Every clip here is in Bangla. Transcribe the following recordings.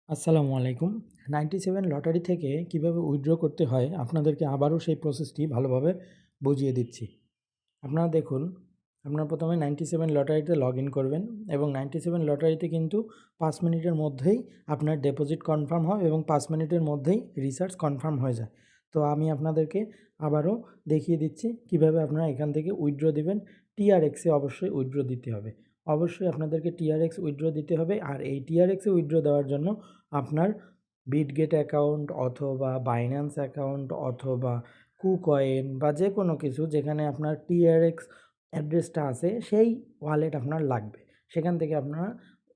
আসসালামু আলাইকুম। 97 লটারি থেকে কিভাবে উইথড্র করতে হয় আপনাদেরকে আবারও সেই প্রসেসটি ভালোভাবে বুঝিয়ে দিচ্ছি। আপনারা দেখুন, আপনারা প্রথমে 97 লটারিতে লগইন করবেন এবং 97 লটারিতে কিন্তু 5 মিনিটের মধ্যেই আপনার ডিপোজিট কনফার্ম হয় এবং 5 মিনিটের মধ্যেই রিচার্জ কনফার্ম হয়ে যায়। তো আমি আপনাদেরকে আবারও দেখিয়ে দিচ্ছি কিভাবে আপনারা এখান থেকে উইথড্র দিবেন। টিআরএক্সে অবশ্যই উইথড্র দিতে হবে। অবশ্যই আপনাদেরকে টিআরএক্স উইথড্র দিতে হবে। আর এই টিআরএক্সে উইথড্র দেওয়ার জন্য আপনার বিটগেট অ্যাকাউন্ট অথবা বাইন্যান্স অ্যাকাউন্ট অথবা কুকয়েন বা যে কোনো কিছু যেখানে আপনার টিআরএক্স অ্যাড্রেসটা আছে সেই ওয়ালেট আপনার লাগবে। সেখান থেকে আপনারা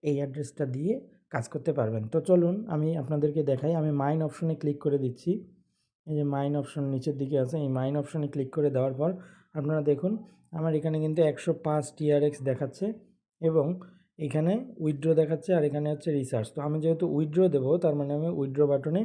এই অ্যাড্রেসটা দিয়ে কাজ করতে পারবেন। তো চলুন আমি আপনাদেরকে দেখাই। আমি মাইন অপশনে ক্লিক করে দিচ্ছি। এই যে মাইন অপশন নিচের দিকে আছে, এই মাইন অপশনে ক্লিক করে দেওয়ার পর আপনারা দেখুন আমার এখানে কিন্তু 105 টিআরএক্স দেখাচ্ছে এবং এখানে উইথড্র দেখাচ্ছে আর এখানে হচ্ছে রিচার্জ। তো আমি যেহেতু উইথড্র দেবো তার মানে আমি উইথড্র বাটনে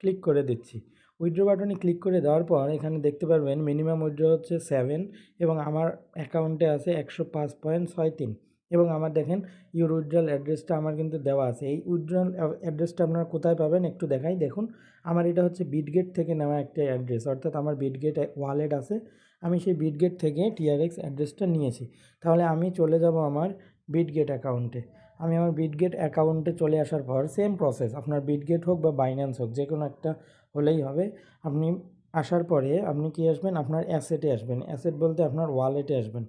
ক্লিক করে দিচ্ছি। উইথড্র বাটনে ক্লিক করে দেওয়ার পর এখানে দেখতে পারবেন মিনিমাম উইথড্র হচ্ছে 7 এবং আমার অ্যাকাউন্টে আছে 105.63 এবং আমার দেখেন ইউর উইথড্রল অ্যাড্রেসটা আমার কিন্তু দেওয়া আছে। এই উইথড্রল অ্যাড্রেসটা আপনারা কোথায় পাবেন একটু দেখাই। দেখুন আমার এটা হচ্ছে বিটগেট থেকে নেওয়া একটা অ্যাড্রেস, অর্থাৎ আমার বিটগেট ওয়ালেট আছে। আমি সেই বিটগেট থেকে টিআরএক্স অ্যাড্রেসটা নিয়েছি। তাহলে আমি চলে যাব আমার বিটগেট অ্যাকাউন্টে। আমি আমার বিটগেট অ্যাকাউন্টে চলে আসার পর সেম প্রসেস, আপনার বিটগেট হোক বা বাইন্যান্স হোক যে কোনো একটা হলেই হবে। আপনি আসার পরে আপনি কি আসবেন, আপনার অ্যাসেটে আসবেন। অ্যাসেট বলতে আপনার ওয়ালেটে আসবেন।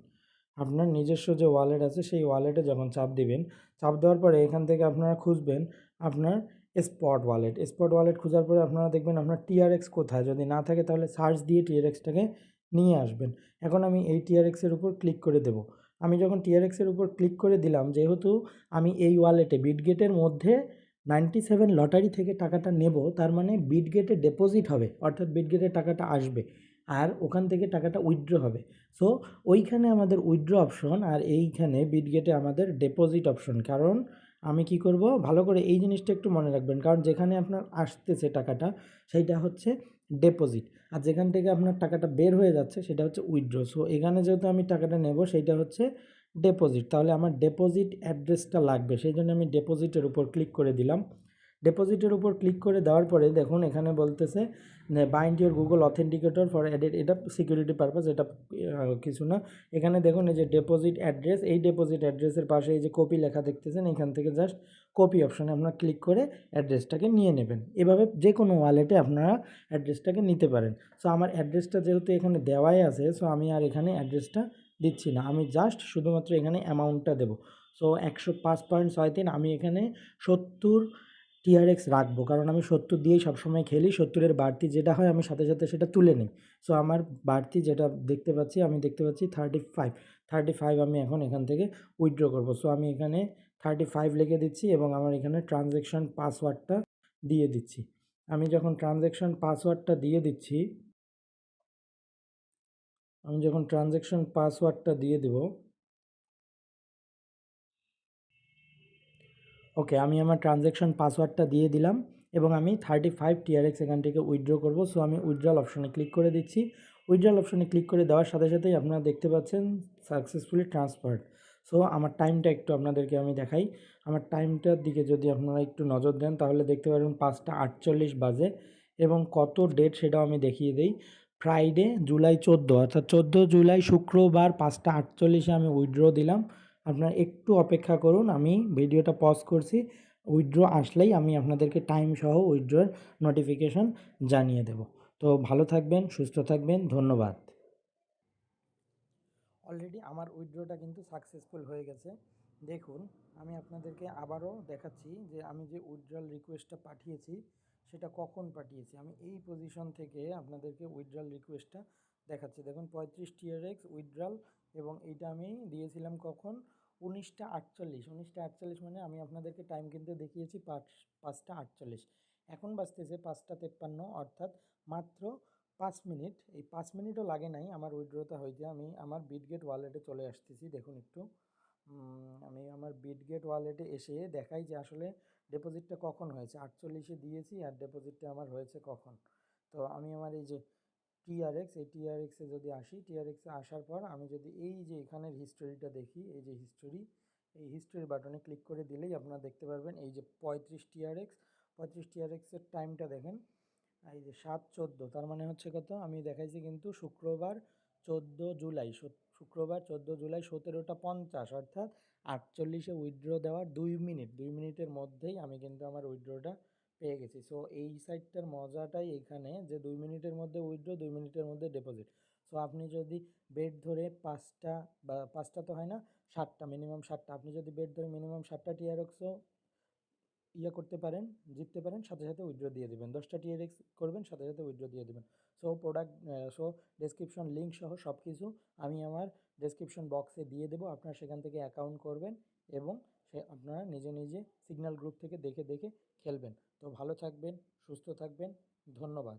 আপনার নিজস্ব যে ওয়ালেট আছে সেই ওয়ালেটে যখন চাপ দিবেন, চাপ দেওয়ার পরে এখান থেকে আপনারা খুঁজবেন আপনার স্পট ওয়ালেট। স্পট ওয়ালেট খোঁজার পরে আপনারা দেখবেন আপনার টিআরএক্স কোথায়, যদি না থাকে তাহলে সার্চ দিয়ে টিআরএক্সটাকে নিয়ে আসবেন। এখন আমি এই টিআরএক্সের উপর ক্লিক করে দেব। আমি যখন টিআরএক্সের উপর ক্লিক করে দিলাম, যেহেতু আমি এই ওয়ালেটে বিটগেটের মধ্যে 97 লটারি থেকে টাকাটা নেব, তার মানে বিটগেটে ডিপোজিট হবে, অর্থাৎ বিটগেটে টাকাটা আসবে আর ওখান থেকে টাকাটা উইথড্র হবে। সো ওইখানে আমাদের উইথড্র অপশন আর এইখানে বিটগেটে আমাদের ডিপোজিট অপশন। কারণ আমি কি করব, ভালো করে এই জিনিসটা একটু মনে রাখবেন, কারণ যেখানে আপনার আসতেছে টাকাটা সেইটা হচ্ছে ডিপোজিট আর যেখান থেকে আপনার টাকাটা বের হয়ে যাচ্ছে সেটা হচ্ছে উইথড্র। সো এখানে যেহেতু আমি টাকাটা নেব সেইটা হচ্ছে ডিপোজিট, তাহলে আমার ডিপোজিট অ্যাড্রেসটা লাগবে, সেই জন্য আমি ডিপোজিটের উপর ক্লিক করে দিলাম। ডিপোজিটের উপর ক্লিক করে দেওয়ার পরে দেখুন এখানে বলতেছে bind your Google authenticator for edit, এটা সিকিউরিটি পারপাস, এটা কিছু না। এখানে দেখুন এই যে ডিপোজিট অ্যাড্রেস, এই ডিপোজিট অ্যাড্রেসের পাশে এই যে কপি লেখা দেখতেছেন, এখান থেকে জাস্ট কপি অপশানে আপনারা ক্লিক করে অ্যাড্রেসটাকে নিয়ে নেবেন। এভাবে যে কোনো ওয়ালেটে আপনারা অ্যাড্রেসটাকে নিতে পারেন। সো আমার অ্যাড্রেসটা যেহেতু এখানে দেওয়াই আছে, সো আমি আর এখানে অ্যাড্রেসটা দিচ্ছি না, আমি জাস্ট শুধুমাত্র এখানে অ্যামাউন্টটা দেবো। সো 105.63 আমি এখানে 70 টিআরএক্স রাখবো, কারণ আমি 70 দিয়েই সবসময় খেলি। 70-এর বাড়তি যেটা হয় আমি সাথে সাথে সেটা তুলে নিই। সো আমার বাড়তি যেটা দেখতে পাচ্ছি, আমি দেখতে পাচ্ছি 35 আমি এখন এখান থেকে উইথড্র করব। সো আমি এখানে 35 লিখে দিচ্ছি এবং আমার এখানে ট্রানজ্যাকশন পাসওয়ার্ডটা দিয়ে দিচ্ছি। আমি যখন ট্রানজ্যাকশন পাসওয়ার্ডটা দিয়ে দিচ্ছি, আমি যখন ট্রানজ্যাকশন পাসওয়ার্ডটা দিয়ে দেব, ওকে, আমি আমার ট্রানজ্যাকশন পাসওয়ার্ডটা দিয়ে দিলাম এবং আমি 35 টিআরএক্স এখান থেকে উইথড্র করব। সো আমি উইথড্রল অপশনে ক্লিক করে দিচ্ছি। উইথড্রল অপশনে ক্লিক করে দেওয়ার সাথে সাথেই আপনারা দেখতে পাচ্ছেন সাকসেসফুলি ট্রান্সফার্ড। সো আমার টাইমটা একটু আপনাদেরকে আমি দেখাই। আমার টাইমটার দিকে যদি আপনারা একটু নজর দেন তাহলে দেখতে পারবেন 5টা 48 বাজে এবং কত ডেট সেটাও আমি দেখিয়ে দিই। ফ্রাইডে জুলাই 14, অর্থাৎ 14 জুলাই শুক্রবার 5টা 48-এ আমি উইথড্র দিলাম। আপনারা একটু অপেক্ষা করুন, আমি ভিডিওটা পজ করছি। উইথড্র আসলেই আমি আপনাদেরকে টাইম সহ উইথড্রর নোটিফিকেশন জানিয়ে দেব। তো ভালো থাকবেন, সুস্থ থাকবেন, ধন্যবাদ। অলরেডি আমার উইথড্রটা কিন্তু সাকসেসফুল হয়ে গেছে। দেখুন আমি আপনাদেরকে আবারও দেখাচ্ছি যে আমি যে উইথড্রল রিকোয়েস্টটা পাঠিয়েছি সেটা কখন পাঠিয়েছি। আমি এই পজিশন থেকে আপনাদেরকে উইথড্রল রিকোয়েস্টটা দেখাচ্ছি। দেখুন 35 টিআরএক্স উইথড্রল এবং এইটা আমি দিয়েছিলাম কখন, 19টা 48। 19টা 48 মানে আমি আপনাদেরকে টাইম কিন্তু দেখিয়েছি 5টা 48। এখন বাজতেছে 5টা 53, অর্থাৎ মাত্র 5 মিনিট। এই 5 মিনিটও লাগে নাই আমার উইথড্রটা হইতে। আমি আমার বিটগেট ওয়ালেটে চলে আসতেছি, দেখুন একটু। আমি আমার বিটগেট ওয়ালেটে এসে দেখাই যে আসলে ডিপোজিটটা কখন হয়েছে। 48-এ দিয়েছি আর ডিপোজিটটা আমার হয়েছে কখন। তো আমি আমার এই যে টিআরএক্স, এই টিআরএক্সে যদি আসি, টিআরএক্সে আসার পর আমি যদি এই যে এখানের হিস্টোরিটা দেখি, এই যে হিস্টোরি, এই হিস্ট্রির বাটনে ক্লিক করে দিলেই আপনারা দেখতে পারবেন এই যে 35 টিআরএক্সের টাইমটা দেখেন, এই যে 7:14, তার মানে হচ্ছে কত, আমি দেখাইছি কিন্তু শুক্রবার 14 জুলাই, শুক্রবার 14 জুলাই 17টা 50, অর্থাৎ 48-এ উইথড্র দেওয়ার 2 মিনিটের মধ্যেই আমি কিন্তু আমার উইথড্রটা পেয়ে গেছি। সো এই সাইটটার মজাটাই এখানে যে 2 মিনিটের মধ্যে উইথড্র, 2 মিনিটের মধ্যে ডিপোজিট। সো আপনি যদি বেট ধরে 5টা, বা 5টা তো হয় না, 7টা, মিনিমাম 7টা, আপনি যদি বেট ধরে মিনিমাম 7টা টিআরএক্সও করতে পারেন, জিততে পারেন, সাথে সাথে উইথড্র দিয়ে দেবেন। 10টা টিআরএক্স করবেন, সাথে সাথে উইথড্র দিয়ে দেবেন। সো ডেসক্রিপশন লিঙ্ক সহ সব কিছু আমি আমার ডেসক্রিপশন বক্সে দিয়ে দেবো, আপনারা সেখান থেকে অ্যাকাউন্ট করবেন এবং আপনারা নিজে নিজে সিগন্যাল গ্রুপ থেকে দেখে দেখে খেলবেন। তো ভালো থাকবেন, সুস্থ থাকবেন, ধন্যবাদ।